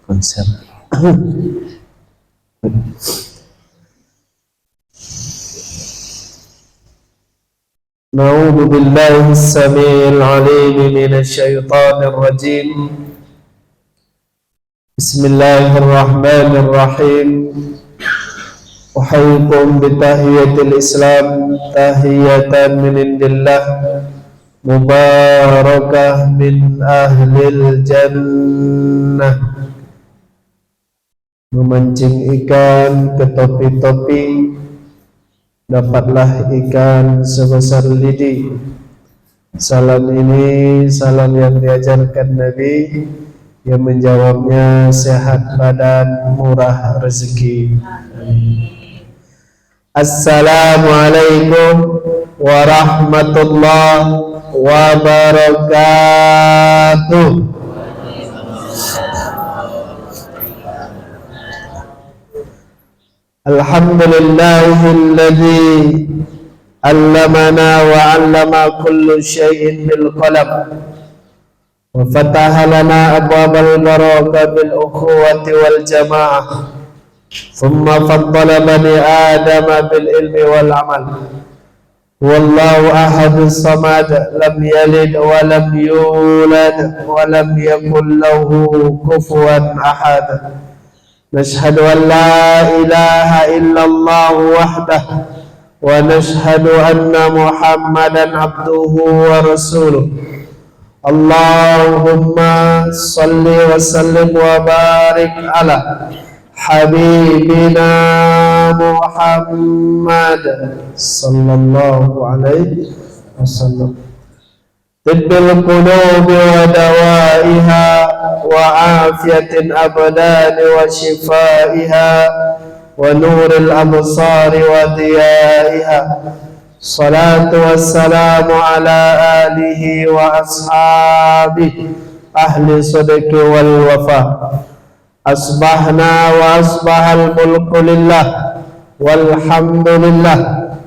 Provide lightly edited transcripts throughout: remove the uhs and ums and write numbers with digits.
konsep. Na'udzu billahi as-sami'il 'alim minasy syaithanir rajim. Bismillahirrahmanirrahim. Uhayyikum bitahiyatil Islam, tahiyatan min indillah, mubarakah min ahlil jannah. Memancing ikan ke topi-topi, dapatlah ikan sebesar lidi. Salam ini salam yang diajarkan Nabi, yang menjawabnya sehat badan, murah rezeki. Assalamualaikum warahmatullahi wabarakatuh. Alhamdulillahilladzi allamana wa 'allama kullu syai'in bil qalam wa fataha lana abwabal barakah bil ukhuwati wal jamaah. Thumma faddala bani Adam bil ilmi wal amal. Wallahu ahadus samad, lam yalid wa lam yulad wa lam yakul lahu kufuwan ahad. Nashhadu an la ilaha illallah wahdah wa nashhadu anna Muhammadan abduhu wa rasuluh. Allahumma salli wa sallim wa barik ala habibina Muhammad sallallahu alaihi wasallam. Tibbil qulubi wa dawaiha wa afiyatin abdani wa shifaiha wa nuril absari wa diyaiha. Salatu wassalamu ala alihi wa ashabihi ahli sadaqi wal wafa. Asbahna wa asbahal mulku lillah walhamdulillah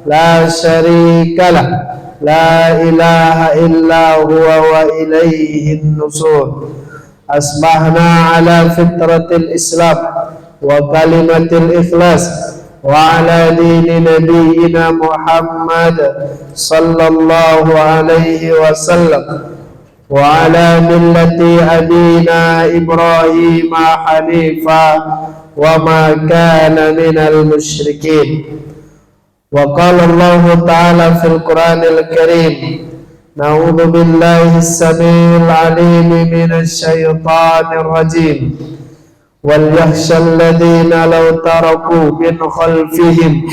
la syarikalah, la ilaha illa huwa wa ilaihin nusur. Asbahna ala fitratil islam wa kalimatil ikhlas wa ala dini nabiyyina Muhammad sallallahu alaihi wasallam wa ala millati abina Ibrahim hanifa wa ma kana minal musyrikin. Wa qala Allah ta'ala fil Qur'anil Karim, na'udzu billahi as-sami'il 'alim minasy syaithanir rajim. Wal yakhshal ladzina law taraku min khalfihim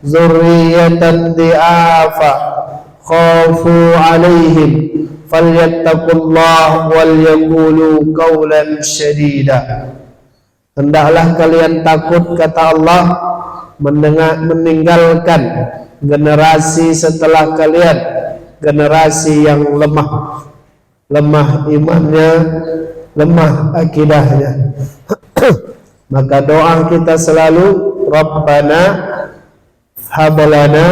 dzurriyyatan dhi'afa khafu 'alaihim falyattaqullah wal yaqulu qawlan syadida. Hendaklah kalian takut, kata Allah, meninggalkan generasi setelah kalian, generasi yang lemah imannya, lemah akidahnya. Maka doa kita selalu, Rabbana hablana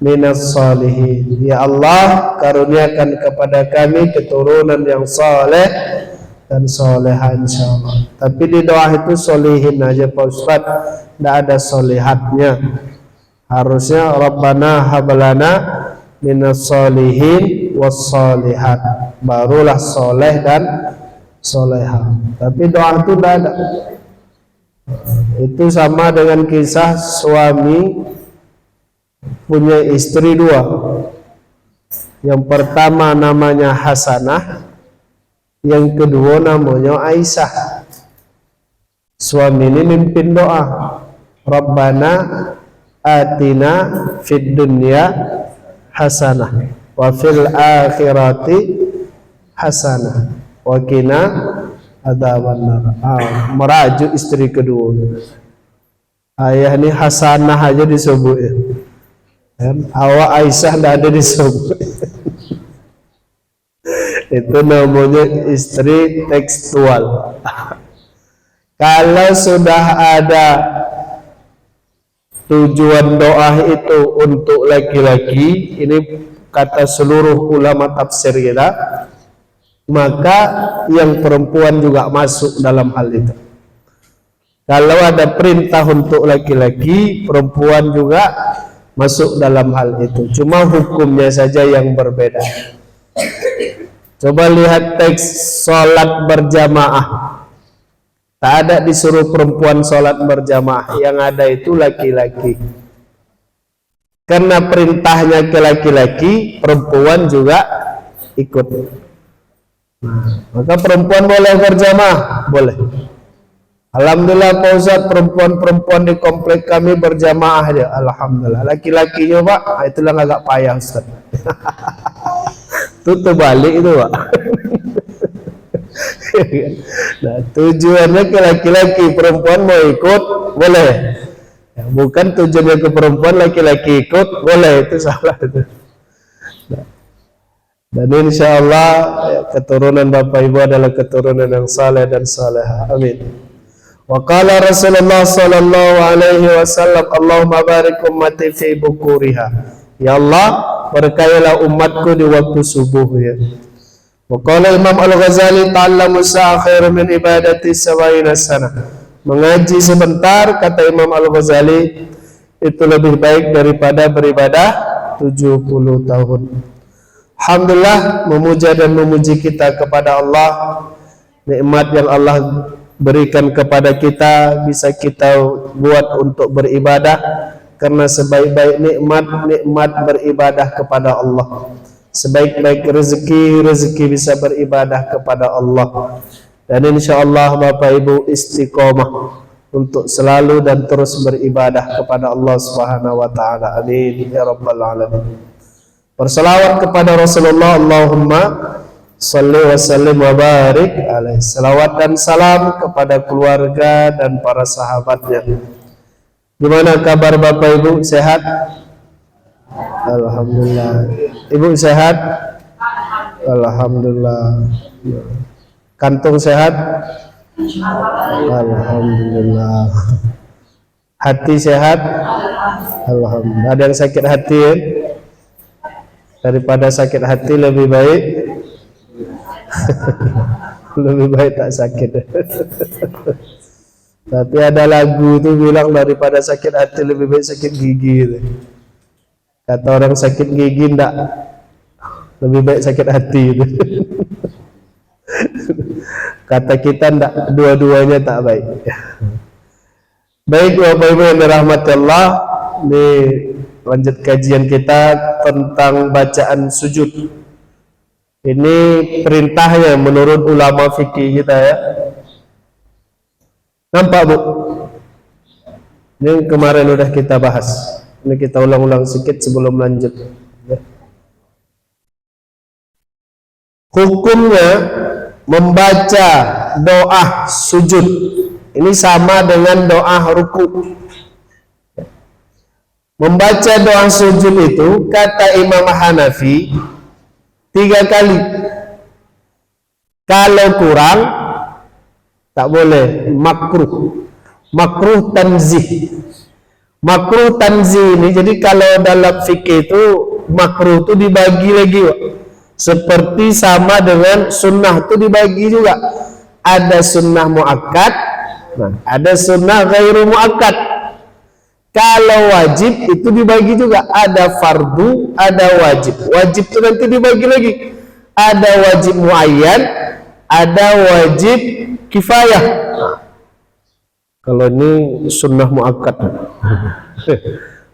minas salihin. Ya Allah, karuniakan kepada kami keturunan yang saleh dan soleha insyaallah. Tapi di doa itu solihin aja Pak Ustaz, tidak ada solihatnya. Harusnya Rabbana hablana minas salihin was solihat, barulah soleh dan soleha. Tapi doa itu tidak ada. Itu sama dengan kisah suami punya istri dua. Yang pertama namanya Hasanah, yang kedua namanya Aisyah. Suami ini mimpin doa, Rabbana atina fid dunya hasanah wa fil akhirati hasanah wa qina adzabannar. Merajuk istri kedua. Ayah ini Hasanah aja disebut ya. Awak Aisyah tidak ada disebut. Itu namanya istri tekstual. Kalau sudah ada tujuan doa itu untuk laki-laki, ini kata seluruh ulama tafsir kita, maka yang perempuan juga masuk dalam hal itu. Kalau ada perintah untuk laki-laki, perempuan juga masuk dalam hal itu. Cuma hukumnya saja yang berbeda. Coba lihat teks sholat berjamaah. Tak ada disuruh perempuan sholat berjamaah. Yang ada itu laki-laki. Karena perintahnya ke laki-laki, perempuan juga ikut. Maka perempuan boleh berjamaah? Boleh. Alhamdulillah Pak Ustaz, perempuan-perempuan di komplek kami berjamaah aja. Alhamdulillah. Laki-lakinya Pak, itulah agak payah Ustaz. Itu terbalik itu Pak. Nah, tujuannya ke laki-laki, perempuan mau ikut boleh. Ya, bukan tujuannya ke perempuan, laki-laki ikut boleh, itu salah itu. Nah, dan insya Allah keturunan Bapak Ibu adalah keturunan yang saleh dan salehah. Amin. Wa qala Rasulullah sallallahu alaihi wasallam, Allahumma barik ummati fi bukuriha. Ya Allah, berkahilah umatku di waktu subuh ya. Wa qala Imam Al-Ghazali, ta'allamu sa'a khairu min ibadati sawaina sana. Mengaji sebentar, kata Imam Al-Ghazali, itu lebih baik daripada beribadah 70 tahun. Alhamdulillah, memuja dan memuji kita kepada Allah, nikmat yang Allah berikan kepada kita bisa kita buat untuk beribadah, karena sebaik-baik nikmat beribadah kepada Allah. Sebaik-baik rezeki bisa beribadah kepada Allah. Dan insya Allah Bapak Ibu istiqomah untuk selalu dan terus beribadah kepada Allah Subhanahu wa taala. Amin ya rabbal alamin. Berselawat kepada Rasulullah, Allahumma salli wa sallim wa barik alaihi. Salawat dan salam kepada keluarga dan para sahabatnya. Gimana kabar Bapak Ibu? Sehat? Alhamdulillah. Ibu sehat? Alhamdulillah. Kantung sehat? Alhamdulillah. Hati sehat? Alhamdulillah. Ada yang sakit hati ya? Daripada sakit hati lebih baik lebih baik tak sakit. Tapi ada lagu itu bilang daripada sakit hati lebih baik sakit gigi gitu. Kata orang sakit gigi enggak, lebih baik sakit hati gitu. Kata kita enggak, dua-duanya tak baik. Baik Bapak Ibu yang dirahmati Allah, ini lanjut kajian kita tentang bacaan sujud. Ini perintahnya menurut ulama fikih kita ya. Nampak Bu? Ini kemarin udah kita bahas. Ini kita ulang-ulang sedikit sebelum lanjut. Hukumnya membaca doa sujud ini sama dengan doa ruku. Membaca doa sujud itu kata Imam Hanafi 3 kali. Kalau kurang tak boleh, makruh. Makruh tanzih. Makruh tanzih ini, jadi kalau dalam fikih itu makruh itu dibagi lagi, seperti sama dengan sunnah itu dibagi juga. Ada sunnah muakkad, nah, ada sunnah ghairu muakkad. Kalau wajib itu dibagi juga, ada fardu, ada wajib. Wajib itu nanti dibagi lagi, ada wajib muayyan, ada wajib kifayah. Kalau ini sunnah muakkad.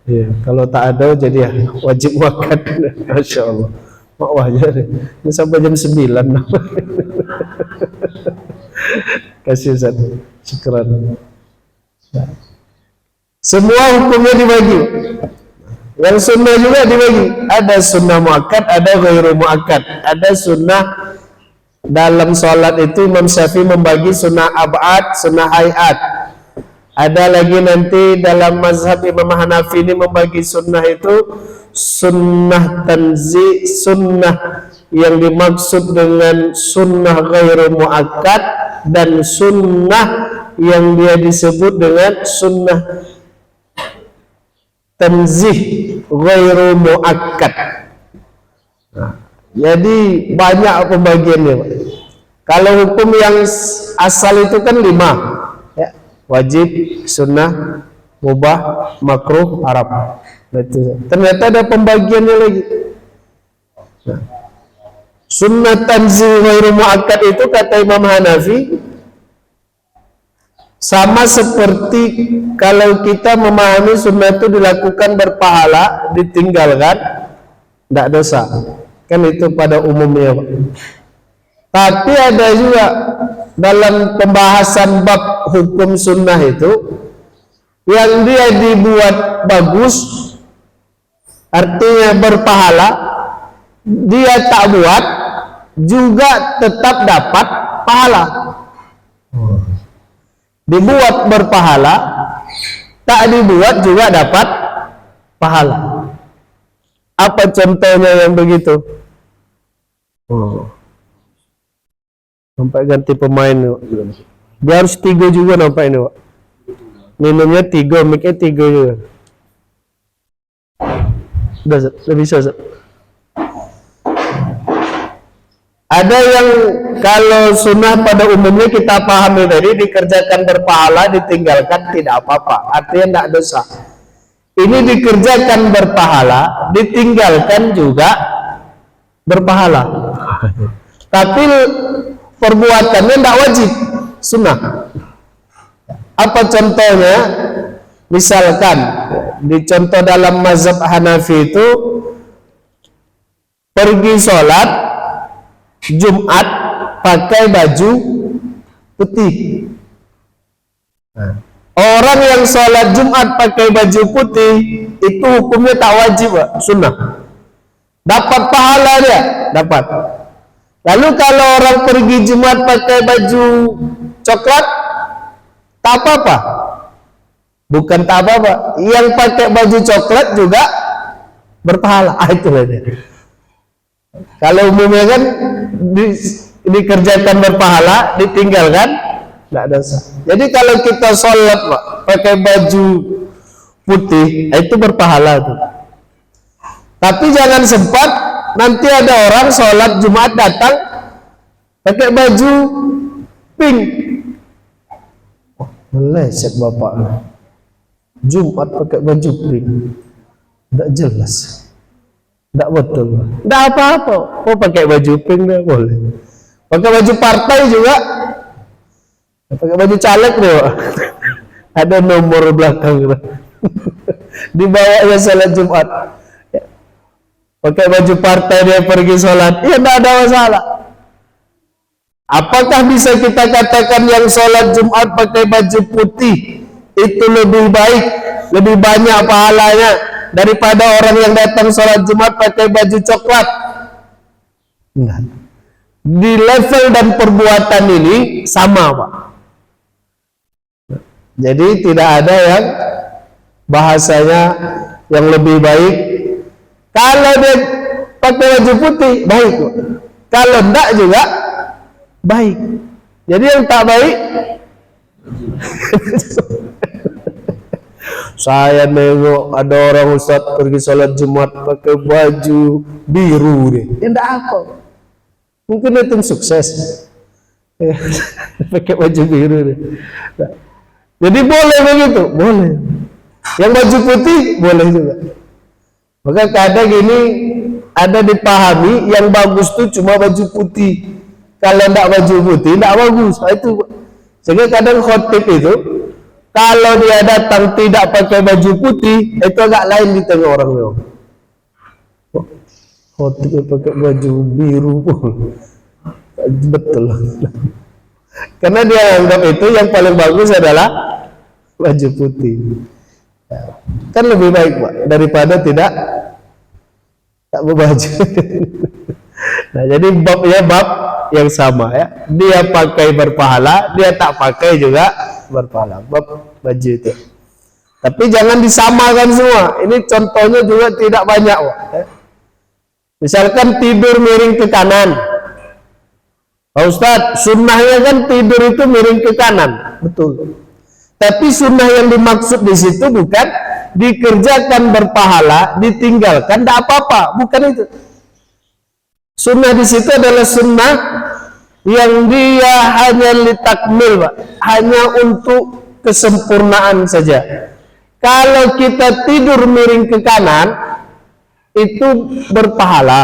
Ya, kalau tak ada jadi ya, wajib muakkad. Masya Allah. Makwahnya ini sampai jam 9. Kasih Ustaz. Syukran. Semua hukumnya dibagi. Yang sunnah juga dibagi. Ada sunnah muakkad, ada ghairu muakkad. Ada sunnah dalam sholat itu Imam Syafi'i membagi sunnah ab'ad, sunnah hayat. Ada lagi nanti dalam mazhab Imam Hanafi ini membagi sunnah itu sunnah tanzi, sunnah yang dimaksud dengan sunnah ghairu muakkad, dan sunnah yang dia disebut dengan sunnah tanzih ghairu muakkad. Nah, jadi banyak pembagiannya. Kalau hukum yang asal itu kan 5, ya. Wajib, sunnah, mubah, makruh, haram. Ternyata ada pembagiannya lagi. Nah, sunnah tanzih ghairu muakkad itu kata Imam Hanafi sama seperti kalau kita memahami sunnah itu dilakukan berpahala, ditinggalkan tidak dosa. Kan itu pada umumnya, Pak. Tapi ada juga dalam pembahasan bab hukum sunnah itu yang dia dibuat bagus, artinya berpahala, dia tak buat juga tetap dapat pahala. Dibuat berpahala, tak dibuat juga dapat pahala. Apa contohnya yang begitu? Sampai ganti pemain, dia harus 3 juga nampak ini, Pak. Minumnya 3, mic-nya 3 juga. Udah bisa, Ustaz. Ada yang kalau sunnah pada umumnya kita pahami tadi, dikerjakan berpahala, ditinggalkan tidak apa-apa, artinya tidak dosa. Ini dikerjakan berpahala, ditinggalkan juga berpahala. Tapi perbuatannya tidak wajib, sunnah. Apa contohnya? Misalkan di contoh dalam mazhab Hanafi itu pergi sholat Jumat pakai baju putih. Orang yang sholat Jumat pakai baju putih itu hukumnya tak wajib, Pak, sunnah. Dapat pahala dia, dapat. Lalu kalau orang pergi Jumat pakai baju coklat, tak apa-apa. Bukan tak apa-apa, yang pakai baju coklat juga berpahala. Itulah dia. Kalau umumnya kan dikerjakan berpahala, ditinggalkan tidak dosa. Jadi kalau kita sholat, Pak, pakai baju putih, itu berpahala tuh. Tapi jangan sempat nanti ada orang sholat Jumat datang pakai baju pink. Meleset bapak, Jumat pakai baju pink, tidak jelas, tidak betul, tidak apa-apa. Oh, pakai baju pink dah boleh. Pakai baju partai juga, pakai baju caleg deh, Pak. Ada nomor belakang dibawanya sholat Jumat. Pakai baju partai dia pergi sholat, ya tidak ada masalah. Apakah bisa kita katakan yang sholat Jumat pakai baju putih itu lebih baik, lebih banyak pahalanya daripada orang yang datang sholat Jumat pakai baju coklat? Enggak. Di level dan perbuatan ini sama, Pak. Jadi tidak ada yang bahasanya yang lebih baik. Kalau dia pakai baju putih, baik. Kalau enggak juga baik. Jadi yang tak baik, saya nengok ada orang ustaz pergi sholat Jumat pakai baju biru deh. Ya enggak apa. Mungkin itu sukses. Pakai baju biru deh. Jadi boleh begitu, boleh. Yang baju putih boleh juga. Maka kadang gini ada dipahami yang bagus tuh cuma baju putih. Kalau tidak baju putih tidak bagus. Itu sehingga kadang khotib itu kalau dia datang tidak pakai baju putih itu agak lain di tengah orang memang. Khotib pakai baju biru pun betul. Karena dia anggap itu yang paling bagus adalah baju putih. Kan lebih baik, Pak, daripada tidak berbaju. Nah, jadi babnya bab yang sama, ya. Dia pakai berpahala, dia tak pakai juga berpahala. Bab baju itu. Tapi jangan disamakan semua. Ini contohnya juga tidak banyak, Pak, ya. Misalkan tidur miring ke kanan. Pak Ustadz, sunnahnya kan tidur itu miring ke kanan, betul. Tapi sunnah yang dimaksud di situ bukan dikerjakan berpahala, ditinggalkan tidak apa-apa, bukan itu. Sunnah di situ adalah sunnah yang dia hanya litakmil, Pak, hanya untuk kesempurnaan saja. Kalau kita tidur miring ke kanan, itu berpahala.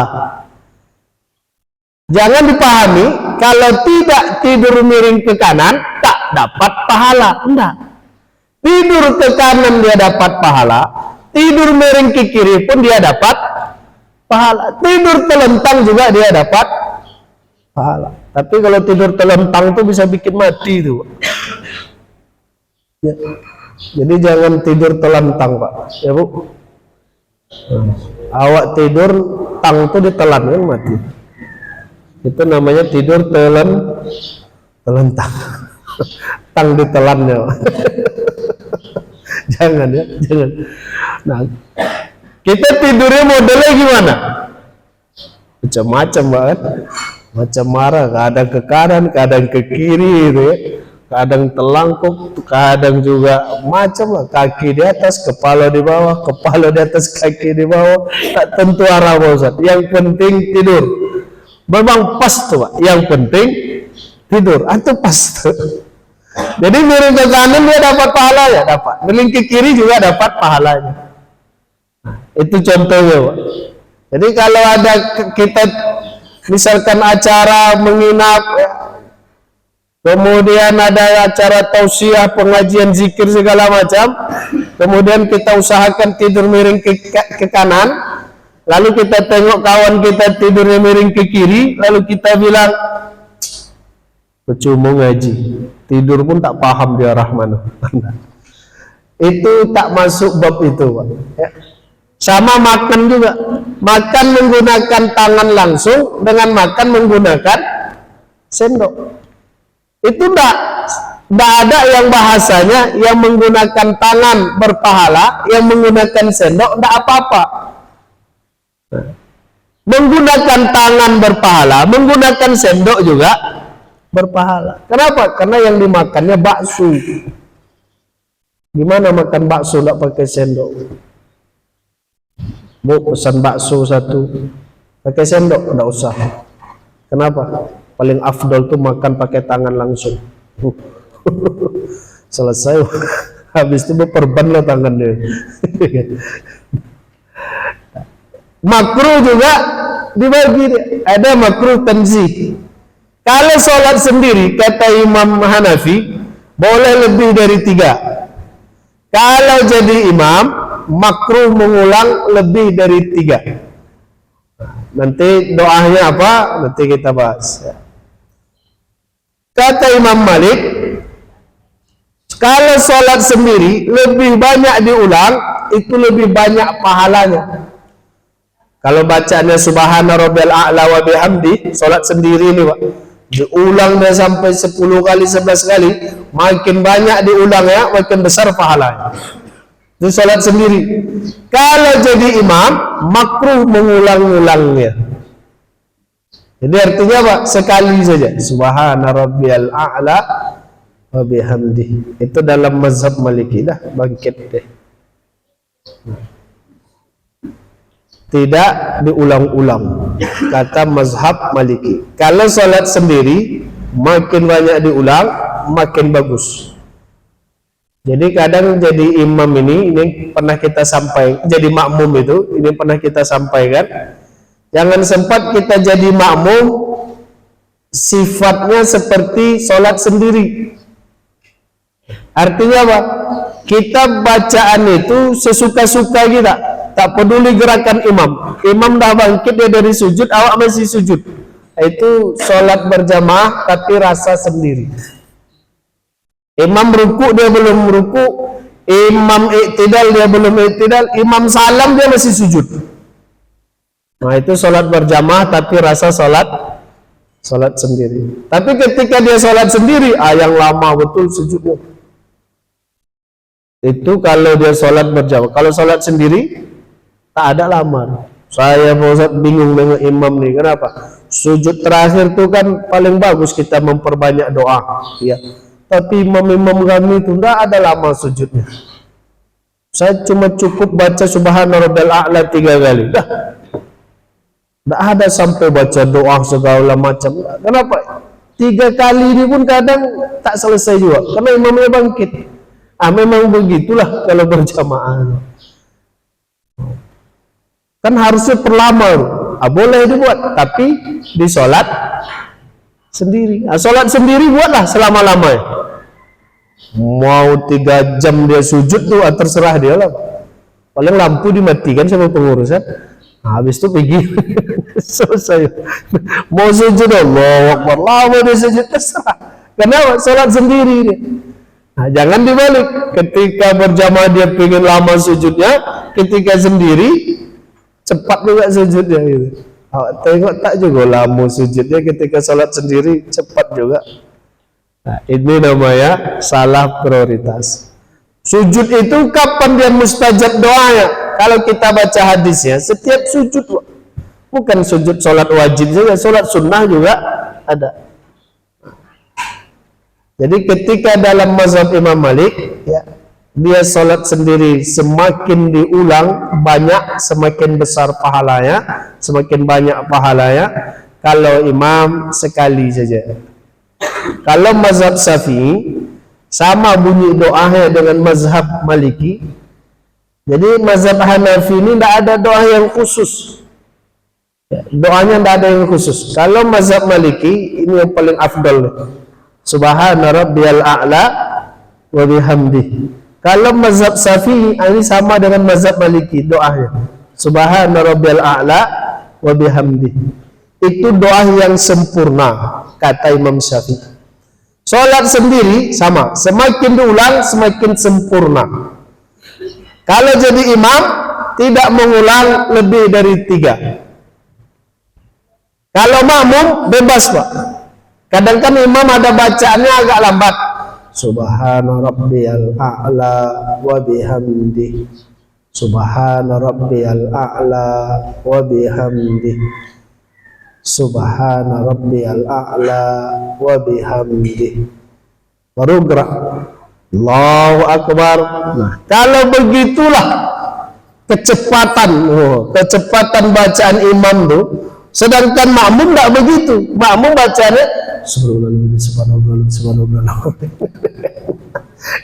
Jangan dipahami kalau tidak tidur miring ke kanan tak dapat pahala. Enggak. Tidur ke kanan dia dapat pahala, tidur miring ke kiri pun dia dapat pahala. Tidur telentang juga dia dapat pahala. Tapi kalau tidur telentang tuh bisa bikin mati tuh. Ya. Jadi jangan tidur telentang, Pak. Ya, Bu. Awak tidur tang tuh ditelan kan mati. Itu namanya tidur telentang. Tang ditelannya. Jangan ya, jangan. Nah, kita tidurnya modelnya gimana? Macam-macam, Pak, kan? Macam marah, kadang ke kanan, kadang ke kiri gitu ya. Kadang telangkuk, kadang juga macam lah, kaki di atas, kepala di bawah, kepala di atas, kaki di bawah, tak tentu arah, Pak Ustaz. Yang penting tidur. Memang pas tuh, Pak. Yang penting tidur, itu pas tuh. Jadi miring ke kanan dia dapat pahalanya, dapat. Miring ke kiri juga dapat pahalanya. Nah, itu contohnya, Pak. Jadi kalau ada kita misalkan acara menginap ya, kemudian ada acara tausiah, pengajian zikir segala macam, kemudian kita usahakan tidur miring ke kanan, lalu kita tengok kawan kita tidurnya miring ke kiri, lalu kita bilang percuma ngaji, tidur pun tak paham di arah mana. Itu tak masuk bab itu, Pak. Ya. Sama makan juga, makan menggunakan tangan langsung dengan makan menggunakan sendok. Itu enggak ada yang bahasanya yang menggunakan tangan berpahala, yang menggunakan sendok enggak apa-apa. Nah, menggunakan tangan berpahala, menggunakan sendok juga berpahala. Kenapa? Karena yang dimakannya bakso. Gimana makan bakso enggak pakai sendok? Bu, pesan bakso satu, pakai sendok enggak usah. Kenapa? Paling afdol tuh makan pakai tangan langsung. Selesai. Habis itu berperban lah tangannya. Makruh juga dibagi. Ada makruh tanzih. Kalau sholat sendiri, kata Imam Hanafi, boleh lebih dari 3. Kalau jadi imam, makruh mengulang lebih dari 3. Nanti doanya apa? Nanti kita bahas. Kata Imam Malik, kalau sholat sendiri lebih banyak diulang, itu lebih banyak pahalanya. Kalau bacanya Subhana Rabbiyal A'la wa bihamdi, sholat sendiri ini, Pak, diulang dia sampai 10 kali, 11 kali, makin banyak diulangnya, makin besar pahalanya. Itu sholat sendiri. Kalau jadi imam, makruh mengulang-ulangnya. Jadi artinya Pak, sekali saja. Subhana Rabbiyal A'la wa bihamdi. Itu dalam mazhab Maliki dah, bangkit deh. Tidak diulang-ulang, kata mazhab Maliki. Kalau sholat sendiri, makin banyak diulang, makin bagus. Jadi kadang jadi imam ini pernah kita sampaikan, jadi makmum itu, ini pernah kita sampaikan. Jangan sempat kita jadi makmum sifatnya seperti sholat sendiri. Artinya apa? Kita bacaan itu sesuka-suka kita, tak peduli gerakan imam. Imam dah bangkit dia dari sujud, awak masih sujud. Itu sholat berjamaah tapi rasa sendiri. Imam ruku dia belum ruku, imam iktidal dia belum iktidal, imam salam dia masih sujud. Nah itu sholat berjamaah tapi rasa sholat sendiri. Tapi ketika dia sholat sendiri, yang lama betul sujudnya. Itu kalau dia sholat berjamaah. Kalau sholat sendiri, tak ada lama. Saya Ustaz bingung dengan imam nih. Kenapa? Sujud terakhir itu kan paling bagus kita memperbanyak doa. Ya. Tapi imam-imam kami itu tidak ada lama sujudnya. Saya cuma cukup baca Subhana Rabbiyal A'la 3 kali. Dah. Tidak ada sampai baca doa segala macam. Kenapa? 3 kali ini pun kadang tak selesai juga karena imamnya bangkit. Memang begitulah kalau berjamaah. Kan harusnya perlama, boleh dibuat, tapi di sholat sendiri. Sholat sendiri buatlah selama-lamanya. Mau 3 jam dia sujud tuh terserah dia lah. Paling lampu dimatikan sama pengurusan. Habis itu pergi selesai. Mau sujud Allah Akbar, lama dia sujud terserah. Kenapa? Sholat sendiri dia. Jangan dibalik. Ketika berjamaah dia pengen lama sujudnya, ketika sendiri cepat juga sujudnya gitu. Tengok tak juga lama sujudnya ketika sholat sendiri cepat juga. Ini namanya salah prioritas. Sujud itu kapan dia mustajab doanya? Kalau kita baca hadisnya, setiap sujud, bukan sujud sholat wajib saja, sholat sunnah juga ada. Jadi ketika dalam mazhab Imam Malik, ya, dia sholat sendiri semakin diulang banyak, semakin besar pahalanya, semakin banyak pahalanya. Kalau imam sekali saja. Kalau mazhab Syafi'i sama bunyi doanya dengan mazhab Maliki. Jadi mazhab Hanafi ini tidak ada doa yang khusus. Doanya tidak ada yang khusus. Kalau mazhab Maliki ini yang paling afdal. Subhana rabbiyal a'la wa bihamdih. Kalau mazhab Syafi'i ini sama dengan mazhab Maliki doanya. Subhana rabbiyal a'la wa bihamdih. Itu doa yang sempurna kata Imam Syafi'i. Sholat sendiri sama, semakin diulang semakin sempurna. Kalau jadi imam tidak mengulang lebih dari 3. Kalau makmum bebas Pak. Kadang kan imam ada bacaannya agak lambat. Subhana rabbiyal a'la wa bihamdih. Subhana rabbiyal a'la wa bihamdih. Subhana rabbiyal a'la wa bihamdih. Baru gerak. Allahu Akbar. Nah, kalau begitulah kecepatan bacaan imam tuh. Sedangkan makmum tidak begitu. Makmum bacanya subhanallah.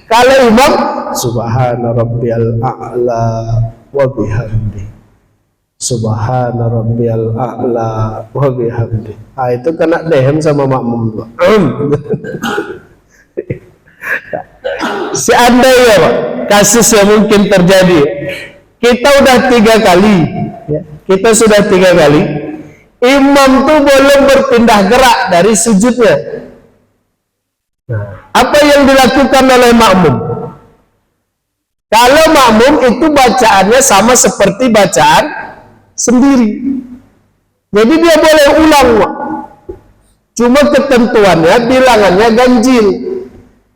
Kalau imam subhana rabbiyal a'la wa bihamdih. Subhana rabbiyal a'la wa bihamdih. Itu kena dehem sama makmum. Seandainya Pak, kasus yang mungkin terjadi, kita udah 3 kali, ya, kita sudah 3 kali, imam tuh belum berpindah gerak dari sujudnya. Apa yang dilakukan oleh makmum? Kalau makmum itu bacaannya sama seperti bacaan sendiri, jadi dia boleh ulang, cuma ketentuannya bilangannya ganjil.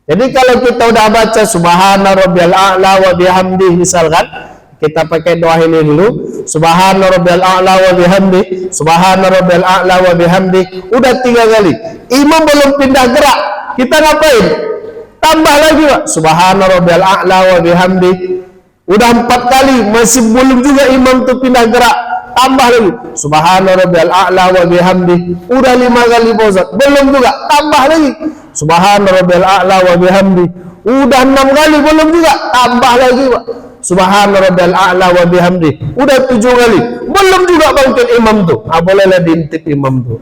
Jadi kalau kita udah baca subhana rabbiyal a'la wa bihamdih, misalkan kita pakai doa ini dulu, subhana rabbiyal a'la wa bihamdih, subhana rabbiyal a'la wa bihamdih, udah 3 kali, imam belum pindah gerak, kita ngapain? Tambah lagi Pak, subhana rabbiyal a'la wa bihamdih, udah 4 kali, masih belum juga imam tuh pindah gerak, tambah lagi subhana rabbiyal a'la wa bihamdih, udah 5 kali Pak Ustaz, belum juga, tambah lagi subhana rabbiyal a'la wa bihamdih, udah 6 kali belum juga, tambah lagi Pak, subhana rabbiyal a'la wa bihamdih, udah 7 kali belum juga bangkit imam tuh. Bolehlah diintip imam tuh.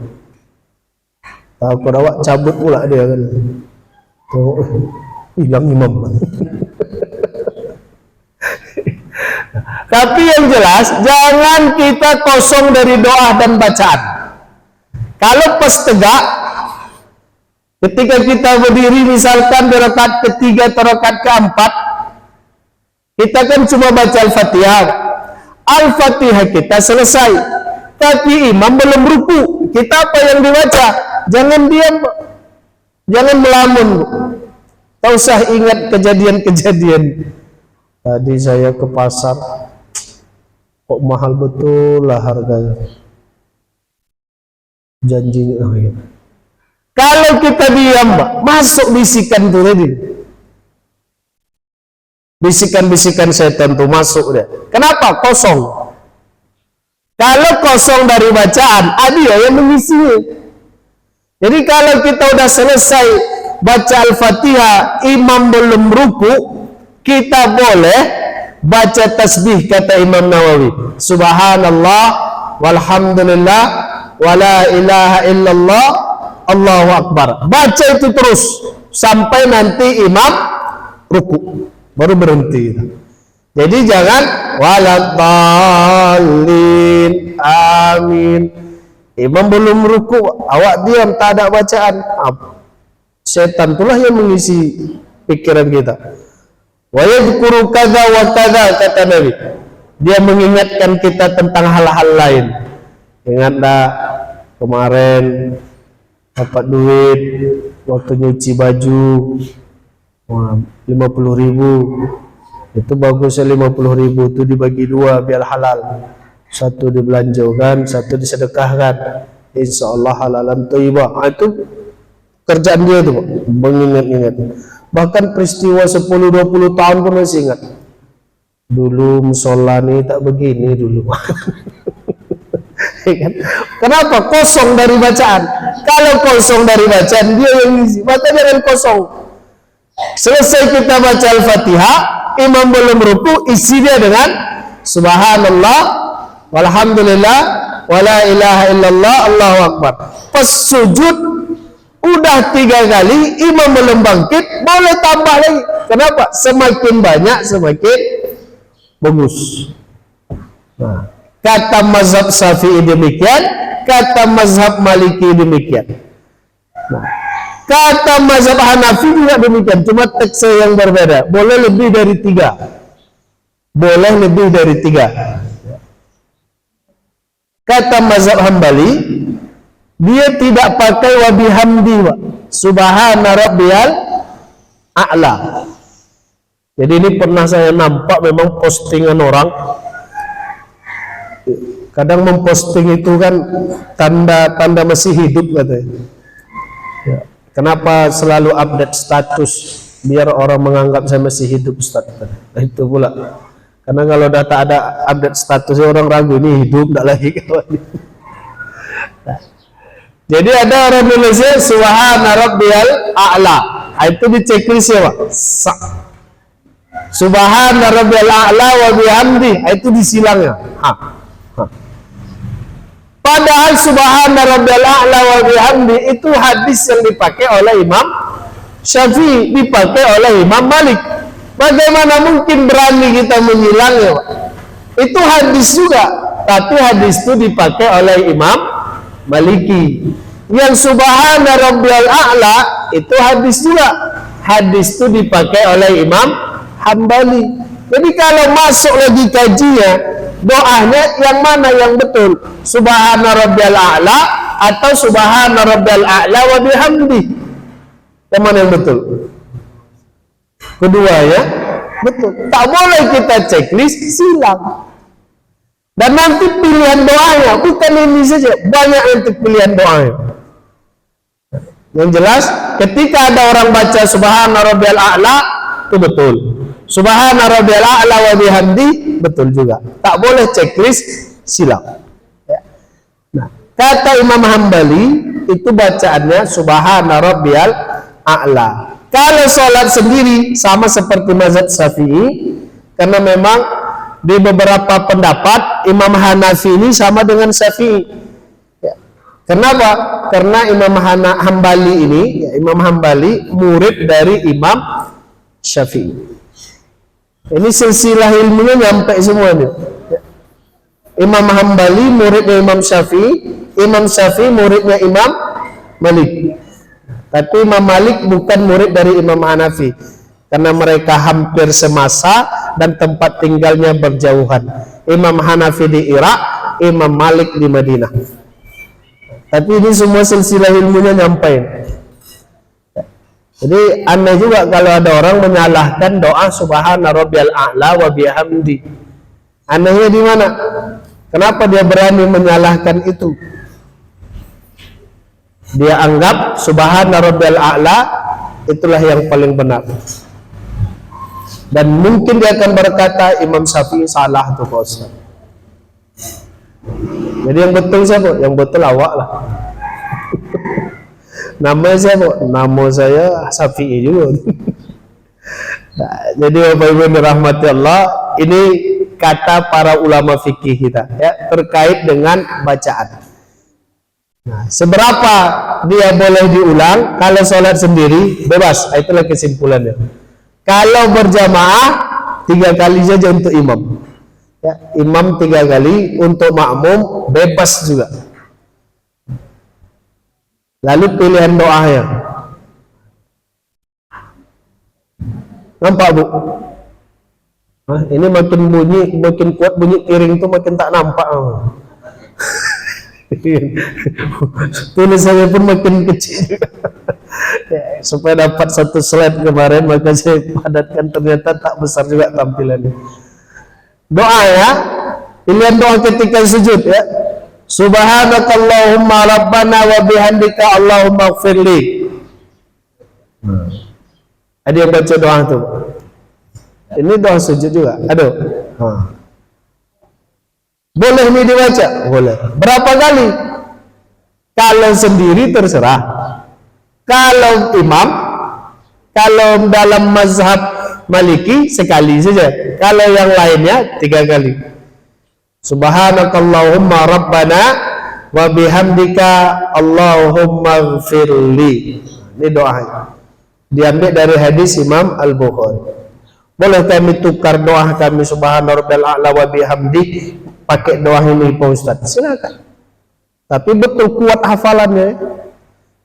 Takut awak cabut pula dia kan. Tuh, hilang imam. Tapi yang jelas jangan kita kosong dari doa dan bacaan. Kalau pas tegak, ketika kita berdiri misalkan di rakaat ketiga atau rakaat keempat, kita kan cuma baca Al-Fatihah. Al-Fatihah kita selesai, tapi imam belum ruku. Kita apa yang dibaca? Jangan diam, jangan melamun. Tak usah ingat kejadian-kejadian. Tadi saya ke pasar, kok mahal betul lah harganya. Janjinya. Kalau kita diam, masuk bisikan tuh tadi. Bisikan-bisikan setan tuh masuk dia. Kenapa? Kosong. Kalau kosong dari bacaan, dia yang mengisinya. Jadi kalau kita udah selesai baca Al-Fatihah, imam belum ruku, kita boleh baca tasbih, kata Imam Nawawi. Subhanallah, walhamdulillah, wala ilaha illallah, Allahu Akbar. Baca itu terus sampai nanti imam ruku, baru berhenti. Jadi jangan waladhdallin, amin. Imam belum ruku, awak diam, tak ada bacaan. Setan itulah yang mengisi pikiran kita. Wa yadhkuru kadza wa kadza, kata Nabi. Dia mengingatkan kita tentang hal-hal lain. Ingatlah kemarin dapat duit waktu nyuci baju 50.000, itu bagusnya 50.000 itu dibagi dua biar halal, satu dibelanjakan, satu disedekahkan, insyaallah halalan thayyibah. Itu kerjaan dia itu, mengingat-ingat. Bahkan peristiwa 10-20 tahun pun masih ingat. Dulu musola nih tak begini dulu. Kenapa? Kosong dari bacaan. Kalau kosong dari bacaan, dia yang isi. Maka jangan kosong. Selesai kita baca Al-Fatihah, imam belum ruku, isi dia dengan Subhanallah, walhamdulillah, wala ilaha illallah, Allahu Akbar. Pas sujud udah 3 kali, imam belum bangkit, boleh tambah lagi. Kenapa? Semakin banyak semakin bagus. Nah, kata mazhab Syafi'i demikian, kata mazhab Maliki demikian. Nah, kata mazhab Hanafi juga demikian, cuma teksnya yang berbeda. Boleh lebih dari 3. Boleh lebih dari 3. Kata mazhab Hambali, dia tidak pakai wa bihamdi, subhana rabbiyal a'la. Jadi ini pernah saya nampak memang postingan orang. Kadang memposting itu kan tanda masih hidup katanya. Ya. Kenapa selalu update status biar orang menganggap saya masih hidup, Ustaz? Nah, itu pula. Karena kalau udah tak ada update statusnya orang ragu ini hidup tak lagi kawan. Nah. Jadi ada orang Indonesia subhana rabbiyal a'la. Itu di checklistnya, Pak. Subhana rabbiyal a'la wa bihamdi, itu disilangnya. Padahal subhana rabbiyal a'la wa bihamdi itu hadis yang dipakai oleh Imam Syafi'i, dipakai oleh Imam Malik. Bagaimana mungkin berani kita menyilangnya, Pak? Itu hadis juga, tapi hadis itu dipakai oleh Imam Maliki. Yang subhana rabbiyal a'la itu hadis juga, hadis itu dipakai oleh Imam Hambali. Jadi kalau masuk lagi kajinya, doanya yang mana yang betul? Subhana rabbiyal a'la atau subhana rabbiyal a'la wa bihamdi? Yang mana yang betul? Kedua ya, betul. Tak boleh kita checklist, silang. Dan nanti pilihan doanya, bukan ini saja, banyak nanti pilihan doanya. Yang jelas, ketika ada orang baca subhana rabbiyal a'la, itu betul. Subhana rabbiyal a'la wa bihamdi, betul juga. Tak boleh checklist, silang. Ya. Nah, kata Imam Hambali, itu bacaannya subhana rabbiyal a'la. Kalau sholat sendiri, sama seperti mazhab Syafi'i, karena memang di beberapa pendapat, Imam Hanafi ini sama dengan Syafi'i. Ya. Kenapa? Karena Imam Hambali ini, ya, Imam Hambali murid dari Imam Syafi'i. Ini silsilah ilmunya nyampe semuanya. Imam Hambali muridnya Imam Syafi'i, Imam Syafi'i muridnya Imam Malik. Tapi Imam Malik bukan murid dari Imam Hanafi, karena mereka hampir semasa dan tempat tinggalnya berjauhan. Imam Hanafi di Irak, Imam Malik di Madinah. Tapi ini semua silsilah ilmunya nyampe. Jadi aneh juga kalau ada orang menyalahkan doa subhana rabbiyal a'la wa bihamdi. Anehnya di mana? Kenapa dia berani menyalahkan itu? Dia anggap subhana rabbiyal a'la itulah yang paling benar. Dan mungkin dia akan berkata Imam Syafi'i salah tuh Pak Ustaz. Jadi yang betul siapa? Yang betul awak lah. Nama saya nama saya Syafi'i juga. Nah, jadi Bapak Ibu dirahmati Allah, ini kata para ulama fikih kita ya terkait dengan bacaan. Nah, seberapa dia boleh diulang? Kalau sholat sendiri bebas, itulah kesimpulannya. Kalau berjamaah 3 kali saja untuk imam. Ya, imam 3 kali, untuk makmum bebas juga. Lalu pilihan doanya. Nampak Bu? Hah, ini makin bunyi, makin kuat bunyi piring tuh makin tak nampak. Tulisannya pun makin kecil. Ya, supaya dapat 1 slide kemarin, maka saya padatkan, ternyata tak besar juga tampilannya. Doa ya, pilihan doa ketika sujud ya. Subhanakallahumma rabbana wa bihamdika Allahumma ighfirli. Ada yang baca doa itu. Ini doa sujud juga. Aduh. Boleh ini dibaca? Boleh. Berapa kali? Kalau sendiri terserah. Kalau imam, kalau dalam mazhab Maliki sekali saja. Kalau yang lainnya 3 kali. Subhanakallahumma rabbana wa bihamdika Allahumma ighfirli. Ini doa. Diambil dari hadis Imam Al-Bukhari. Boleh kami tukar doa kami subhana rabbiyal a'la wa bihamdi pakai doa ini Pak Ustaz? Silakan. Tapi betul kuat hafalannya.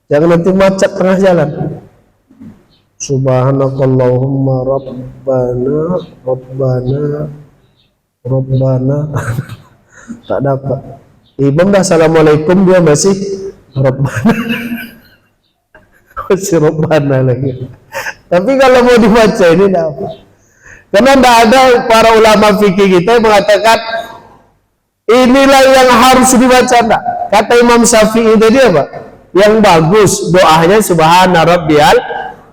Jangan nanti macet tengah jalan. Subhanakallahumma rabbana tak dapat. Imam dah assalamualaikum, dia masih rabbana. Masih rabbana lagi. Tapi kalau mau dibaca ini tidak apa. Karena tidak ada para ulama fikih kita yang mengatakan inilah yang harus dibaca. Enggak. Kata Imam Syafi'i tadi apa? Yang bagus doanya subhana rabbiyal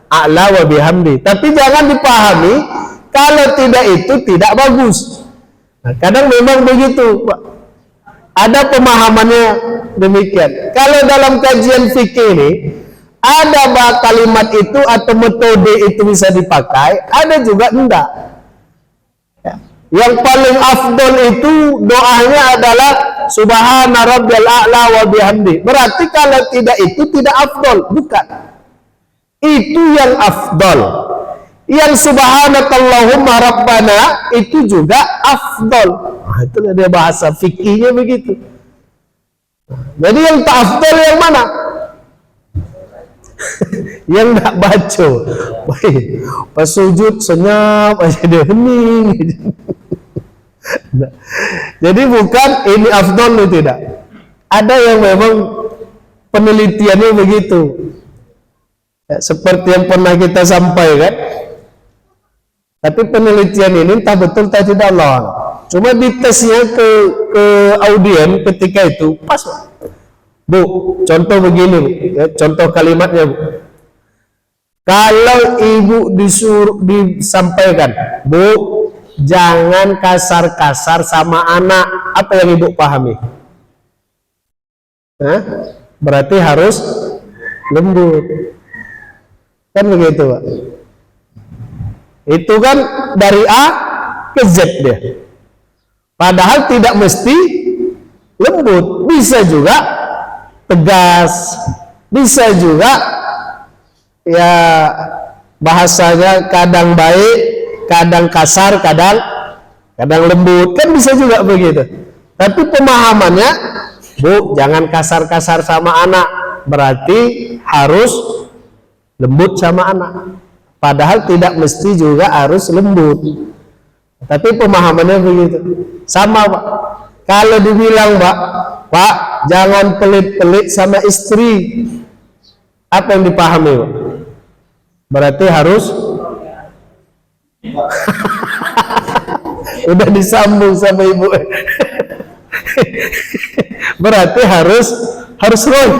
a'la wa bihamdi. Tapi jangan dipahami kalau tidak itu tidak bagus. Nah, kadang memang begitu, Pak. Ada pemahamannya demikian. Kalau dalam kajian fikih ini ada kalimat itu atau metode itu bisa dipakai, ada juga enggak. Ya. Yang paling afdol itu doanya adalah subhana rabbiyal a'la wa bihamdi. Berarti kalau tidak itu tidak afdol, bukan. Itu yang afdol. Yang subhanakallahumma rabbana itu juga afdol. Nah, itu dia bahasa fikihnya begitu. Jadi yang tak afdol yang mana? Yang nak baca. Pas sujud senyap aja dia hening. Jadi bukan ini afdol itu tidak. Ada yang memang penelitiannya begitu. Ya, seperti yang pernah kita sampaikan. Tapi penelitian ini entah betul entah tidak Allah. Cuma ditesnya ke audien ketika itu pas. Bu, contoh begini, Bu. Ya, contoh kalimatnya, Bu. Kalau ibu disampaikan, Bu, jangan kasar-kasar sama anak, apa yang ibu pahami? Hah? Berarti harus lembut. Kan begitu, Pak? Itu kan dari A ke Z dia. Padahal tidak mesti lembut, bisa juga tegas, bisa juga ya bahasanya kadang baik, kadang kasar, kadang lembut, kan bisa juga begitu. Tapi pemahamannya, Bu, jangan kasar-kasar sama anak, berarti harus lembut sama anak. Padahal tidak mesti juga harus lembut. Tapi pemahamannya begitu. Sama, Pak. Kalau dibilang, Pak, jangan pelit-pelit sama istri. Apa yang dipahami, Pak? Berarti harus udah disambung sama ibu. Berarti harus royal.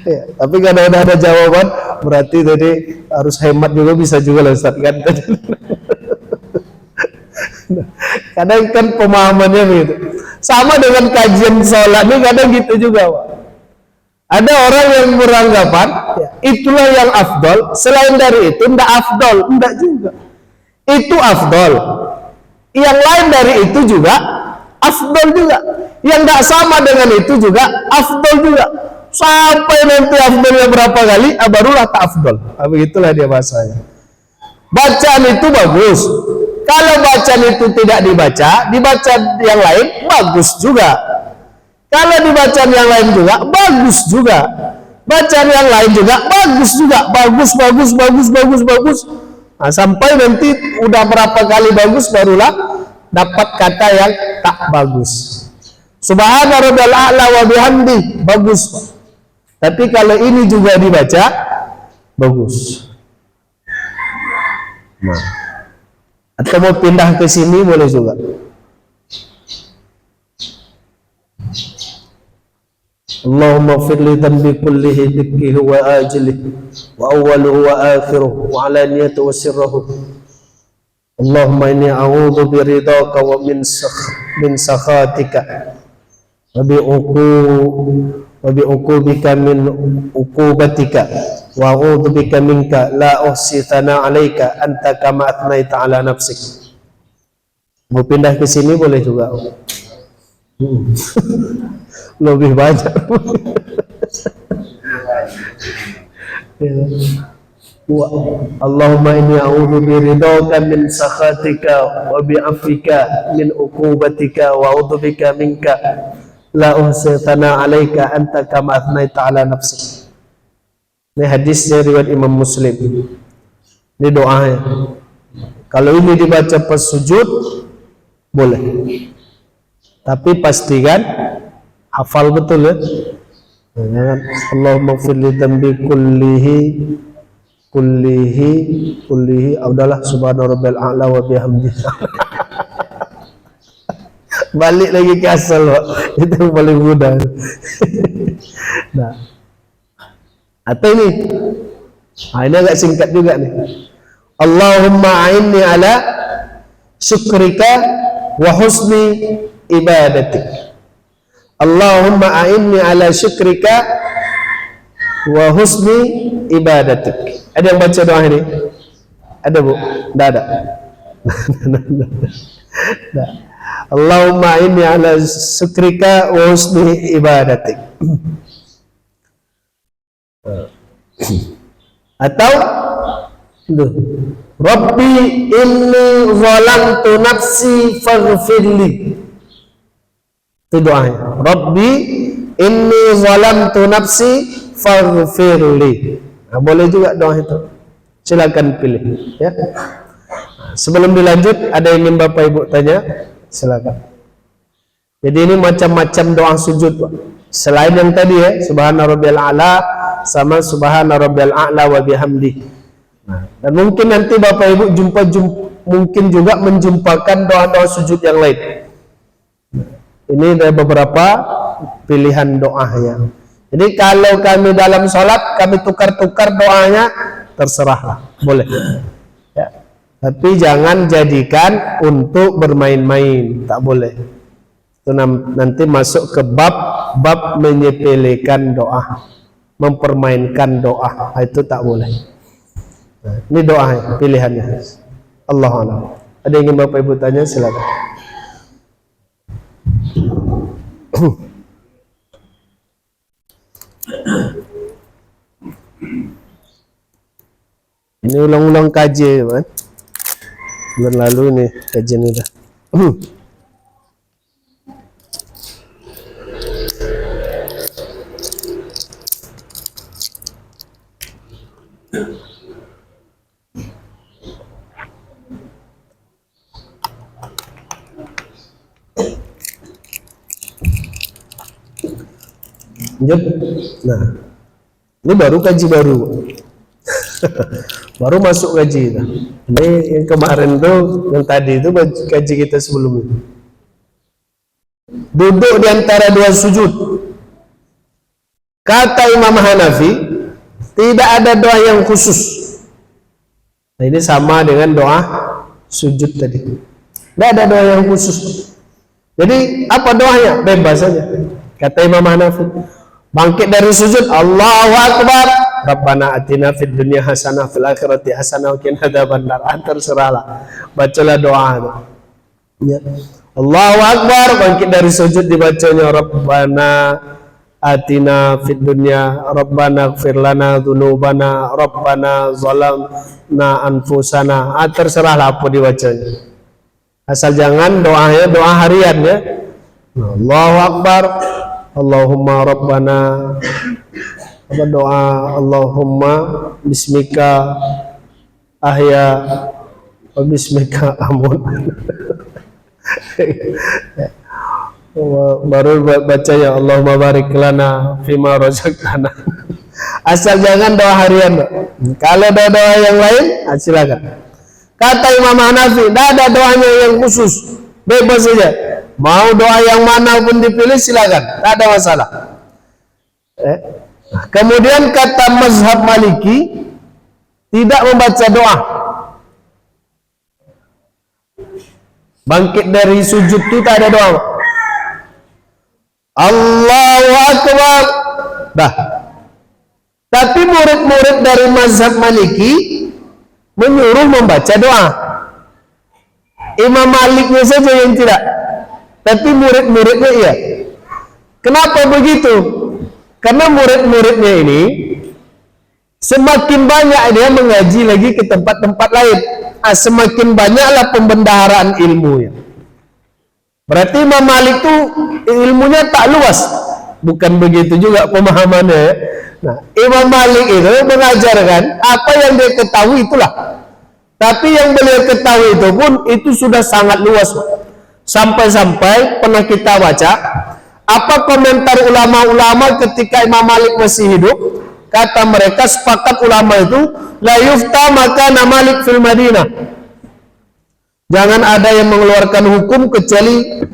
Ya, tapi kadang ada jawaban, berarti tadi harus hemat juga, bisa juga lah Ustaz kan. Kadang kan pemahamannya begitu. Sama dengan kajian sholat ini kadang gitu juga, Pak. Ada orang yang beranggapan itulah yang afdol, selain dari itu tidak afdol, tidak juga. Itu afdol. Yang lain dari itu juga afdol juga. Yang tidak sama dengan itu juga afdol juga. Sampai nanti afdolnya berapa kali, barulah tak afdol. Begitulah dia bahasanya. Bacaan itu bagus. Kalau bacaan itu tidak dibaca yang lain bagus juga. Kalau dibaca yang lain juga bagus juga. Bacaan yang lain juga bagus juga. Bagus. Nah, sampai nanti udah berapa kali bagus barulah dapat kata yang tak bagus. Subhana rabbiyal a'la wa bihamdi, bagus. Tapi kalau ini juga dibaca bagus. Nah, atau mau pindah ke sini boleh juga. Allahumma firli dhanbi kullihi dikkihi wa ajlihi wa awwaluhu wa akhiruhu wa alaniyatuhu wa sirruhu. Allahumma inni a'udhu biridhaka wa min sakhatika wa bi'uqubika min uqubatika wa a'udhu bika minka la uhsi thana 'alaika anta kama athnaita 'ala nafsik. Mau pindah ke sini boleh juga. Lebih banyak. Allahumma inni a'udhu biridhaka min sakhatika wa bi'afika min uqubatika wa a'udhu bika minka la uhsi thana 'alaika anta kama athnaita 'ala nafsik. Ini hadisnya riwayat Imam Muslim. Ini doanya. Kalau ini dibaca pas sujud boleh. Tapi pastikan hafal betul ya. Allahumma firli dhanbi kullihi adalah subhana rabbil a'la wa bihamdihi. Balik lagi ke asal, Pak. Itu yang paling mudah. Nah, atau ini agak singkat juga nih. Allahumma a'inni ala syukrika wa husni ibadatik. Allahumma a'inni ala syukrika wa husni ibadatik. Ada yang baca doa ini? Ada, Bu? Tidak ada. Nah. Allahumma a'inni ala syukrika wa husni ibadatik. Atau Rabbi inni zalamtu nafsi faghfirli. Itu doanya. Rabbi inni zalamtu nafsi faghfirli. Nah, boleh juga doa itu. Silakan pilih ya. Sebelum dilanjut, ada yang ingin Bapak Ibu tanya? Silakan. Jadi ini macam-macam doa sujud, Pak. Selain yang tadi ya, subhana rabbiyal a'la sama subhana rabbiyal a'la wa bihamdi. Nah, dan mungkin nanti Bapak Ibu mungkin juga menjumpakan doa-doa sujud yang lain. Ini ada beberapa pilihan doanya. Jadi kalau kami dalam sholat kami tukar-tukar doanya, terserahlah, boleh. Ya. Tapi jangan jadikan untuk bermain-main, tak boleh. Itu nanti masuk ke bab menyepelekan doa, mempermainkan doa, itu tak boleh. Nah, ini doa pilihannya. Allahu a'lam. Ada yang ingin Bapak Ibu tanya? Silakan. Ini ulang-ulang kaji, kan? Bulan lalu ini kajian udah. Nah, ini baru kaji baru. Baru masuk kaji. Ini yang kemarin tuh, yang tadi itu kaji kita sebelum itu. Duduk di antara dua sujud. Kata Imam Hanafi, tidak ada doa yang khusus. Nah, ini sama dengan doa sujud tadi. Tidak ada doa yang khusus. Jadi apa doanya? Bebas saja. Kata Imam Hanafi, Bangkit dari sujud, Allahu Akbar. Rabbana atina fid dunya hasanah fil akhirati hasanah wa qina adzabannar. Terserahlah. Bacalah doa itu. Ya. Allahu Akbar, bangkit dari sujud dibacanya Rabbana atina fid dunya, Rabbana ighfir lana dzunubana, Rabbana zalamna anfusana. Terserahlah apa dibacanya. Asal jangan doanya doa harian ya. Allahu Akbar, Allahumma Rabbana, apa doa Allahumma bismika ahya wa bismika amun. Baru baca ya Allahumma barik lana fima razaqtana. Asal jangan doa harian. Kalau doa yang lain silakan. Kata Imam Hanafi, tidak ada doanya yang khusus, bebas saja. Mau doa yang mana pun dipilih silakan, tidak ada masalah. Kemudian kata mazhab Maliki, tidak membaca doa. Bangkit dari sujud itu tak ada doa. Allahu Akbar. Dah. Tapi murid-murid dari mazhab Maliki menyuruh membaca doa. Imam Maliknya saja yang tidak, tapi murid-muridnya iya. Kenapa begitu? Karena murid-muridnya ini semakin banyak dia mengaji lagi ke tempat-tempat lain, semakin banyaklah pembendaharaan ilmunya. Berarti Imam Malik itu ilmunya tak luas, bukan begitu juga pemahamannya. Nah, Imam Malik itu mengajarkan apa yang dia ketahui itulah. Tapi yang beliau ketahui itu pun itu sudah sangat luas. Sampai-sampai pernah kita baca apa komentar ulama-ulama ketika Imam Malik masih hidup. Kata mereka, sepakat ulama itu, la yufta makana Malik fil Madinah. Jangan ada yang mengeluarkan hukum kecuali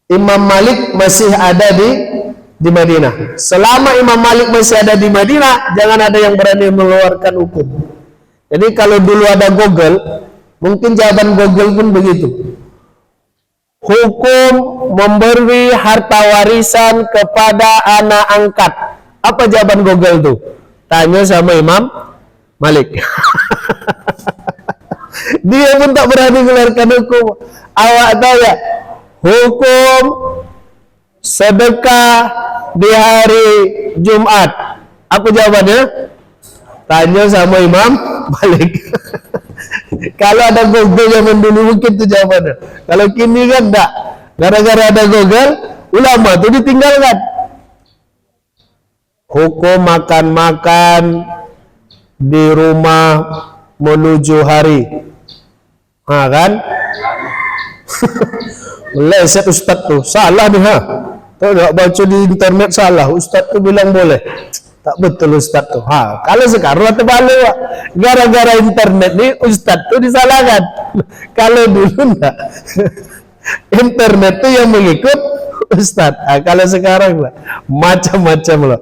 Imam Malik masih ada di Madinah. Selama Imam Malik masih ada di Madinah, jangan ada yang berani mengeluarkan hukum. Jadi kalau dulu ada Google, mungkin jawaban Google pun begitu. Hukum memberi harta warisan kepada anak angkat. Apa jawaban Google tuh? Tanya sama Imam Malik. Dia pun tak berani mengeluarkan hukum. Awak tahu ya, hukum sedekah di hari Jumat. Apa jawabannya? Tanya sama Imam Malik. Kalau ada Google zaman dulu mungkin itu jawabannya. Kalau kini kan enggak. Gara-gara ada Google, ulama itu ditinggalkan. Hukum makan-makan di rumah menuju hari. Kan? Meleset Ustaz tuh. Salah nih ha. Tuh enggak baca di internet salah. Ustaz tuh bilang boleh. Tak betul Ustaz tuh. Kalau sekarang terbalik, gara-gara internet nih Ustaz tuh disalahkan. Kalau dulu enggak. Internet tuh yang mengikut Ustaz. Kalau sekarang lah macam-macam loh.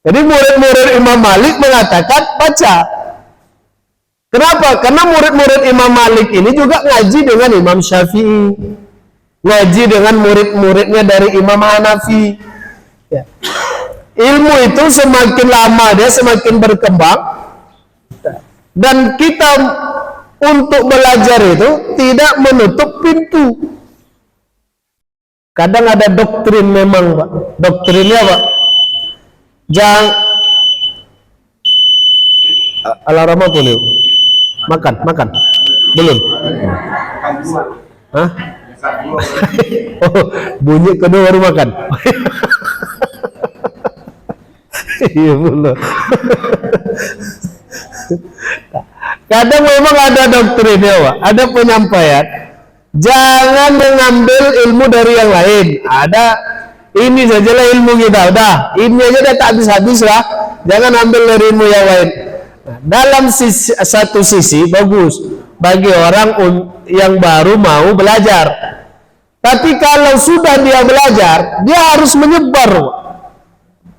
Jadi murid-murid Imam Malik mengatakan baca. Kenapa? Karena murid-murid Imam Malik ini juga ngaji dengan Imam Syafi'i, ngaji dengan murid-muridnya dari Imam Hanafi. Ya. Ilmu itu semakin lama dia semakin berkembang, dan kita untuk belajar itu tidak menutup pintu. Kadang ada doktrin memang, Pak. Doktrinnya, Pak. Jangan alarm apa nih? Makan. Belum. Hah? Oh, bunyi kedua baru makan. Iya belum. Kadang memang ada doktrinnya, Pak. Ada penyampaian. Jangan mengambil ilmu dari yang lain. Ada ini sajalah ilmu kita. Udah, ini aja udah tak habis-habis lah. Jangan ambil dari ilmu yang lain. Nah, dalam satu sisi bagus bagi orang yang baru mau belajar. Tapi kalau sudah dia belajar, dia harus menyebar.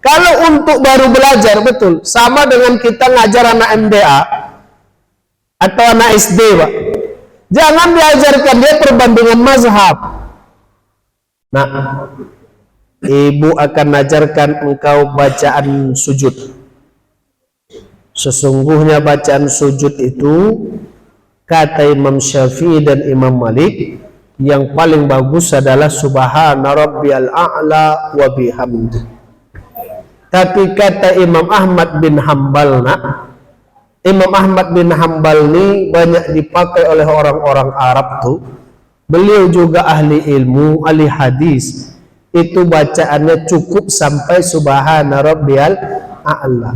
Kalau untuk baru belajar, betul. Sama dengan kita ngajar anak MDA atau anak SD, Pak. Jangan diajarkan dia perbandingan mazhab. Nak, ibu akan ajarkan engkau bacaan sujud. Sesungguhnya bacaan sujud itu, kata Imam Syafi'i dan Imam Malik, yang paling bagus adalah subhana rabbiyal a'la wa bihamdi. Tapi kata Imam Ahmad bin Hambal, Imam Ahmad bin Hambal ini banyak dipakai oleh orang-orang Arab tuh. Beliau juga ahli ilmu, ahli hadis. Itu bacaannya cukup sampai subhana rabbiyal a'la.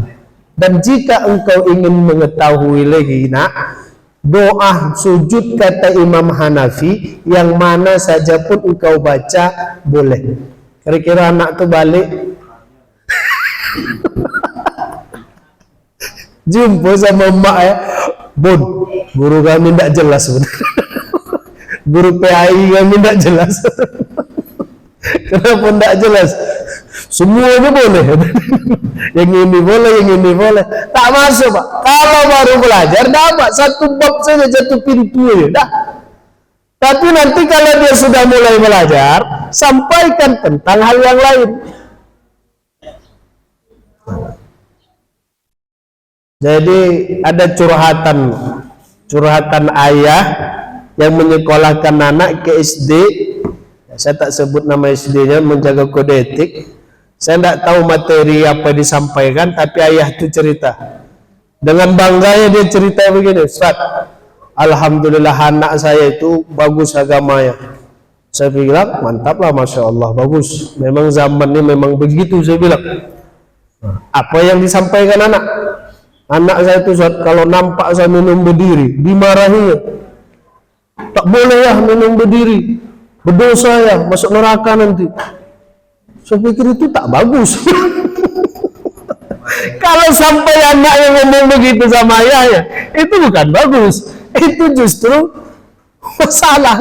Dan jika engkau ingin mengetahui lagi, doa sujud kata Imam Hanafi yang mana saja pun engkau baca boleh. Kira-kira anak tuh balik jumpa sama emak ya, Bun, guru kami tidak jelas sebenarnya. Guru PAI kami tidak jelas. Kenapa tidak jelas? Semuanya boleh. Yang ini boleh, yang ini boleh. Tak masuk, Pak. Kalau baru belajar, dapat satu bab saja, satu pintu ya. Dah. Tapi nanti kalau dia sudah mulai belajar, sampaikan tentang hal yang lain. Jadi ada curhatan ayah yang menyekolahkan anak ke SD. Saya tak sebut nama SD-nya, menjaga kode etik. Saya tidak tahu materi apa disampaikan, tapi ayah itu cerita. Dengan bangganya dia cerita begini, Ustaz, alhamdulillah anak saya itu bagus agamanya. Saya bilang, mantaplah, Masya Allah, bagus. Memang zaman ini memang begitu, saya bilang. Apa yang disampaikan anak? Anak saya itu, Ustaz, kalau nampak saya minum berdiri, dimarahinya. Tak boleh ya minum berdiri, berdosa ya, masuk neraka nanti. Saya pikir itu tak bagus. Kalau sampai anak yang ngomong begitu sama ayahnya, itu bukan bagus. Itu justru salah.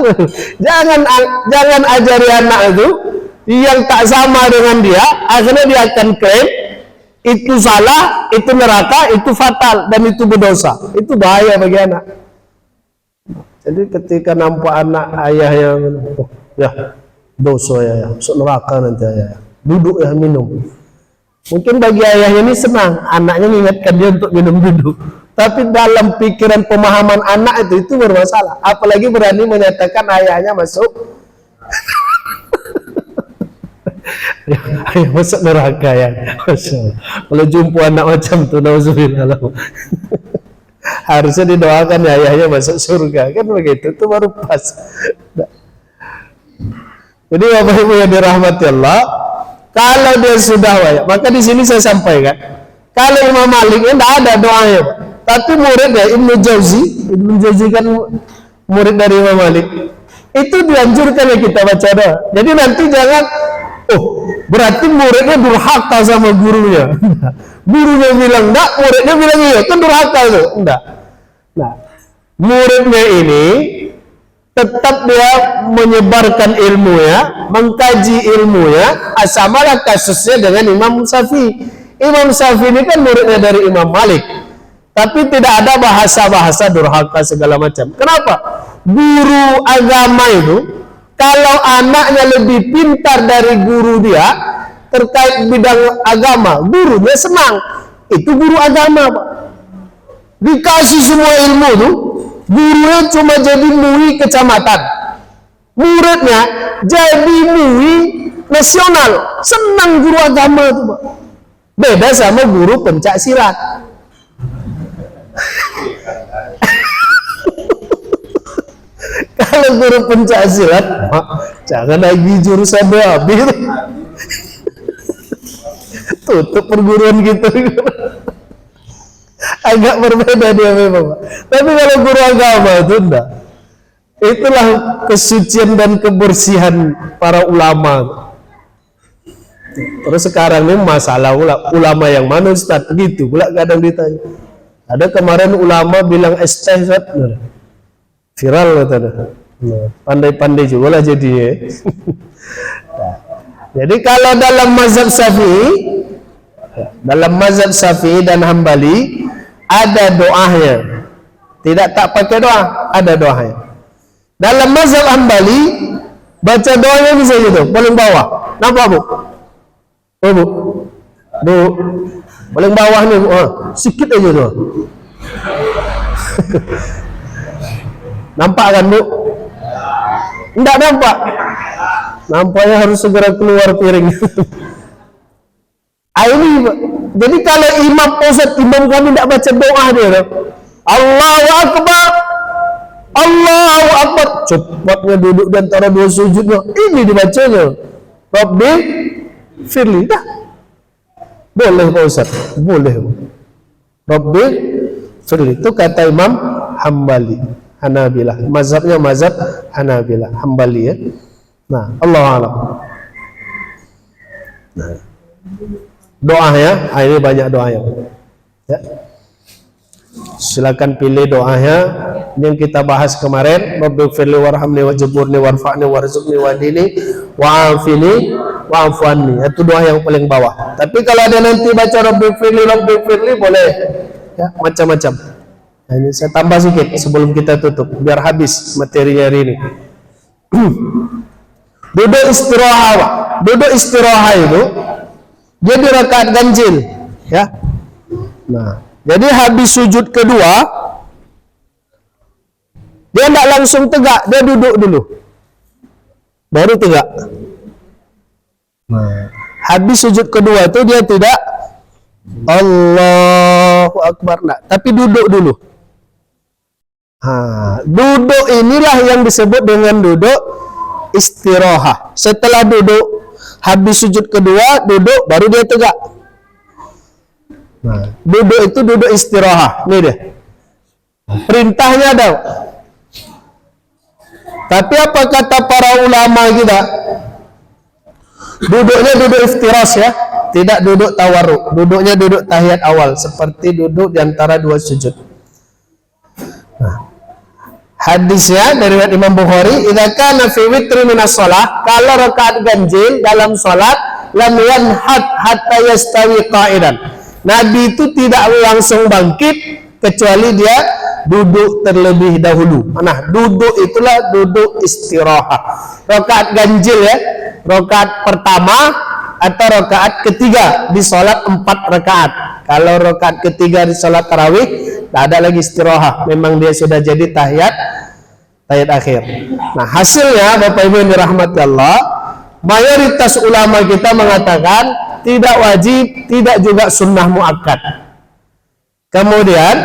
Jangan ajari anak itu yang tak sama dengan dia, akhirnya dia akan klaim itu salah, itu neraka, itu fatal, dan itu berdosa. Itu bahaya bagi anak. Jadi ketika nampak anak ayah yang ya dosa ya, masuk neraka nanti ayah, duduk ya minum. Mungkin bagi ayah ini senang, anaknya mengingatkan dia untuk minum duduk. Tapi dalam pikiran pemahaman anak itu bermasalah. Apalagi berani menyatakan ayahnya masuk ayah masuk neraka ya. Kalau jumpa anak macam itu, nauzubillah. Harusnya didoakan ya ayahnya masuk surga, kan begitu, itu baru pas. Jadi Bapak Ibu yang dirahmati Allah, kalau dia sudah wayak, maka di sini saya sampaikan, kalau Imam Malik ini tidak ada doanya, tapi muridnya Ibnu Jauzi kan murid dari Imam Malik, itu dianjurkan ya kita baca doa. Jadi nanti jangan, berarti muridnya durhaka sama gurunya. Gurunya bilang enggak, muridnya bilang iya, kan durhaka itu. Enggak. Nah, muridnya ini tetap dia menyebarkan ilmunya, mengkaji ilmunya, samalah kasusnya dengan Imam Syafi'i. Imam Syafi'i ini kan muridnya dari Imam Malik, tapi tidak ada bahasa-bahasa durhaka segala macam. Kenapa? Guru agama itu, kalau anaknya lebih pintar dari guru dia terkait bidang agama, gurunya senang. Itu guru agama, Pak. Dikasih semua ilmu tuh, gurunya cuma jadi MUI kecamatan, muridnya jadi MUI nasional. Senang guru agama itu, Pak. Beda sama guru pencak silat. Kalau guru pencak silat, jangan lagi jurusan BAB, tutup perguruan gitu. Agak berbeda dia memang. Tapi kalau guru agama itu enggak. Itulah kesucian dan kebersihan para ulama. Terus sekarang ini masalah ulama yang mana, Ustaz? Begitu pula kadang ditanya. Ada kemarin ulama bilang Ustaz, viral katanya. Pandai-pandai juga lah jadi ya. Jadi kalau dalam mazhab Syafi'i dan Hambali ada doanya. Tidak tak pakai doa, ada doanya. Dalam mazhab Hambali Baca doanya bisa gitu, paling bawah. Nampak bu? Oh bu, bu, paling bawah nih, sedikit aja tuh. Nampak kan bu? Enggak nampak. Nampaknya harus segera keluar piring. Ini, jadi kalau imam Ustaz, imam kami tidak baca doa dia, Allahu Akbar, Allahu Akbar, cepatnya duduk di antara dua sujudnya, ini dibacanya, Rabbi firli, dah, boleh Pak Ustaz, boleh, Rabbi firli, itu kata Imam Hambali, Hanabilah, mazhabnya mazhab Hanabilah, Hambali ya. Nah, Allah alam. Nah, doa ya, ini banyak doanya. Ya. Silakan pilih doanya yang kita bahas kemarin. Rabbighfirli warhamni wajburni warfa'ni warzuqni wadini wa'afini wa'afuanni. Itu doa yang paling bawah. Tapi kalau ada nanti baca Rabbighfirli boleh. Ya, macam-macam. Nah, ini saya tambah sedikit sebelum kita tutup biar habis materinya hari ini. Duduk istirahat itu jadi rakaat ganjil ya. Nah, jadi habis sujud kedua dia tidak langsung tegak, dia duduk dulu baru tegak. Nah, habis sujud kedua itu dia tidak Allahu Akbar, nah, tapi duduk dulu. Duduk inilah yang disebut dengan duduk istirahat. Setelah duduk, habis sujud kedua, duduk, baru dia tegak. Nah, duduk itu duduk istirahat. Ini dia. Perintahnya ada. Tapi apa kata para ulama kita? Duduknya duduk iftirash ya. Tidak duduk tawarruk. Duduknya duduk tahiyat awal. Seperti duduk di antara dua sujud. Nah, hadisnya dari Imam Bukhari, idza kana fi witri minas shalah, kalau rakaat ganjil dalam salat, lam yanhat hatta yastawi qa'idan. Nabi itu tidak langsung bangkit kecuali dia duduk terlebih dahulu. Nah, duduk itulah duduk istirahat. Rakaat ganjil ya, rakaat pertama atau rakaat ketiga di salat 4 rakaat. Kalau rakaat ketiga di salat tarawih, tidak ada lagi istirahat. Memang dia sudah jadi tahiyat akhir. Nah, hasilnya Bapak Ibu yang dirahmati Allah, mayoritas ulama kita mengatakan tidak wajib, tidak juga sunnah muakkad. Kemudian,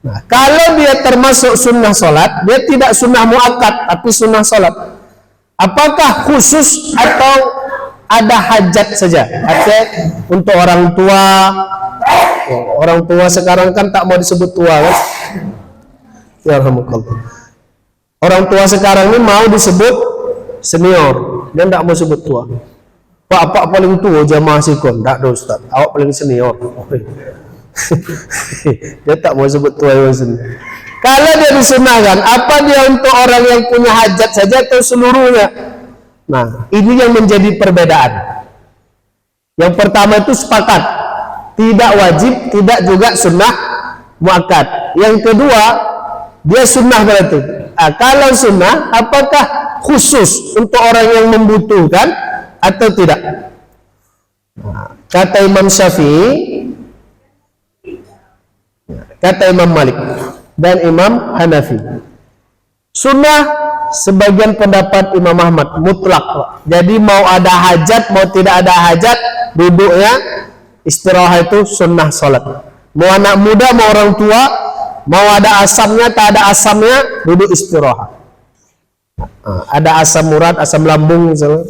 nah, kalau dia termasuk sunnah salat, dia tidak sunnah muakkad, tapi sunnah salat. Apakah khusus atau ada hajat saja? Artinya untuk orang tua. Orang tua sekarang kan tak mau disebut tua kan? Ya alhamdulillah. Orang tua sekarang ini mau disebut senior, dia tidak mau sebut tua. Pak paling tua jamaah sikon, tidak ada Ustaz. Awak paling senior. Dia tak mau sebut tua yang senior. Kalau dia disunahkan, apa dia untuk orang yang punya hajat saja atau seluruhnya? Nah, ini yang menjadi perbedaan. Yang pertama itu sepakat, tidak wajib, tidak juga sunnah muakkad. Yang kedua, dia sunnah berarti. Kalau sunnah, apakah khusus untuk orang yang membutuhkan atau tidak? Nah, kata Imam Syafi'i, kata Imam Malik dan Imam Hanafi, sunnah sebagian pendapat Imam Ahmad mutlak. Jadi mau ada hajat, mau tidak ada hajat, duduknya istirahat itu sunnah salat. Mau anak muda, mau orang tua, mau ada asamnya, tak ada asamnya, duduk istirahat. Ada asam urat, asam lambung misalnya,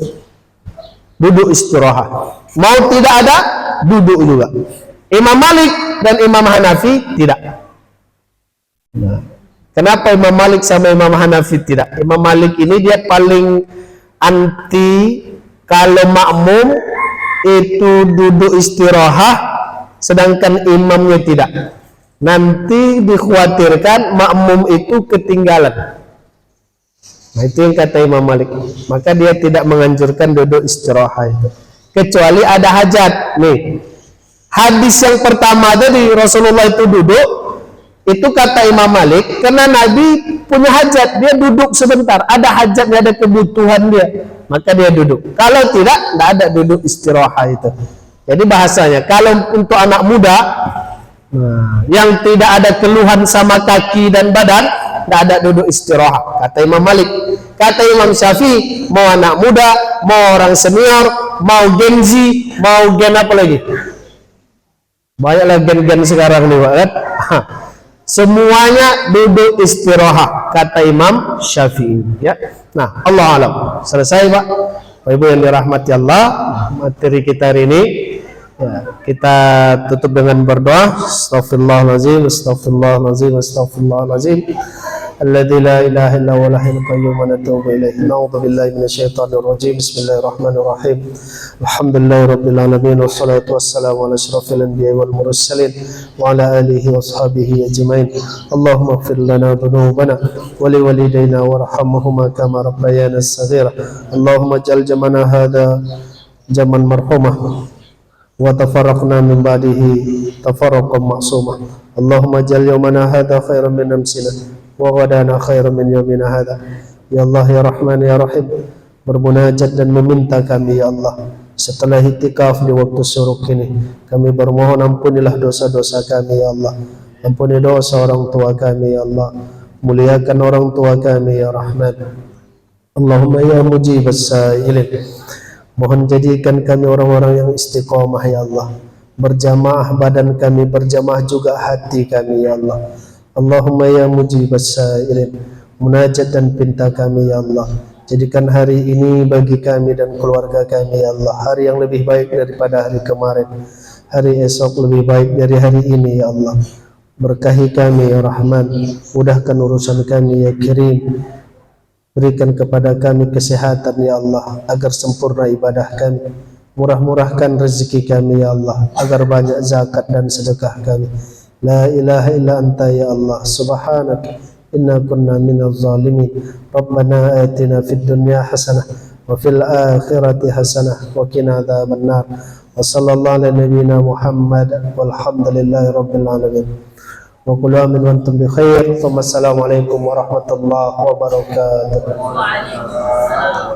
duduk istirahat. Mau tidak ada, duduk juga. Imam Malik dan Imam Hanafi tidak. Nah, kenapa Imam Malik sama Imam Hanafi tidak? Imam Malik ini dia paling anti kalau makmum itu duduk istirahat, sedangkan imamnya tidak. Nanti dikhawatirkan makmum itu ketinggalan. Nah, itu yang kata Imam Malik. Maka dia tidak menganjurkan duduk istirahat itu, kecuali ada hajat. Nih, hadis yang pertama tadi Rasulullah itu duduk, Itu kata Imam Malik, karena Nabi punya hajat, dia duduk sebentar. Ada hajatnya, ada kebutuhan dia, maka dia duduk. Kalau tidak ada duduk istirahat itu. Jadi bahasanya, kalau untuk anak muda yang tidak ada keluhan sama kaki dan badan, tidak ada duduk istirahat. Kata Imam Malik. Kata Imam Syafi'i, mau anak muda, mau orang senior, mau Gen Z, mau gen apa lagi? Banyaklah gen-gen sekarang nih, Pak, kan? Semuanya duduk istirahat, kata Imam Syafi'i. Ya, nah, Allah alam. Selesai, Pak. Bapak Ibu yang dirahmati Allah, materi kita hari ini. Ya, kita tutup dengan berdoa. Astaghfirullahaladzim, astaghfirullahaladzim, astaghfirullahaladzim. Alladzi la ilaha illa huwal hayyul qayyum wa natubu ilaihi. Na'udzu billahi minasyaitonir rajim. Bismillahirrahmanirrahim. Alhamdulillahirabbil alamin wassalatu wassalamu ala asyrafil anbiya'i wal mursalin wa ala alihi washabihi ajmain. Allahumma ighfir lana dhunubana wa liwalidayna warhamhuma kama rabbayana shaghira. Allahumma ij'al jamana hadha jaman marhumah wa tafarraqna min ba'dihi tafarraqan ma'sumah. Allahumma ij'al yawmana hadha khairan min amsina wa ghadana khairan min yawmina hadha. Ya Allah ya Rahman ya Rahim, bermunajat dan meminta kami ya Allah setelah itikaf di waktu syuruk ini, kami bermohon ampunilah dosa-dosa kami ya Allah. Ampuni dosa orang tua kami ya Allah, muliakan orang tua kami ya Rahman. Allahumma ya mujibas sa'ilin, mohon jadikan kami orang-orang yang istiqamah ya Allah. Berjamaah badan kami, berjamaah juga hati kami ya Allah. Allahumma ya mujibas sa'ilin, munajat dan pinta kami ya Allah. Jadikan hari ini bagi kami dan keluarga kami ya Allah hari yang lebih baik daripada hari kemarin. Hari esok lebih baik dari hari ini ya Allah. Berkahi kami ya Rahman, mudahkan urusan kami ya Karim. Berikan kepada kami kesehatan ya Allah agar sempurna ibadah kami. Murah-murahkan rezeki kami ya Allah agar banyak zakat dan sedekah kami. La ilaha illa anta ya Allah, subhanaka inna kunna minaz zalimin. Rabbana atina fid dunya hasanah wa fil akhirati hasanah wa qina adzabannar. Wa sallallahu ala nabiyyina Muhammad walhamdulillahi rabbil alamin. Wa qul amin wa antum bi khair. Assalamualaikum warahmatullahi wabarakatuh. Waalaikumsalam.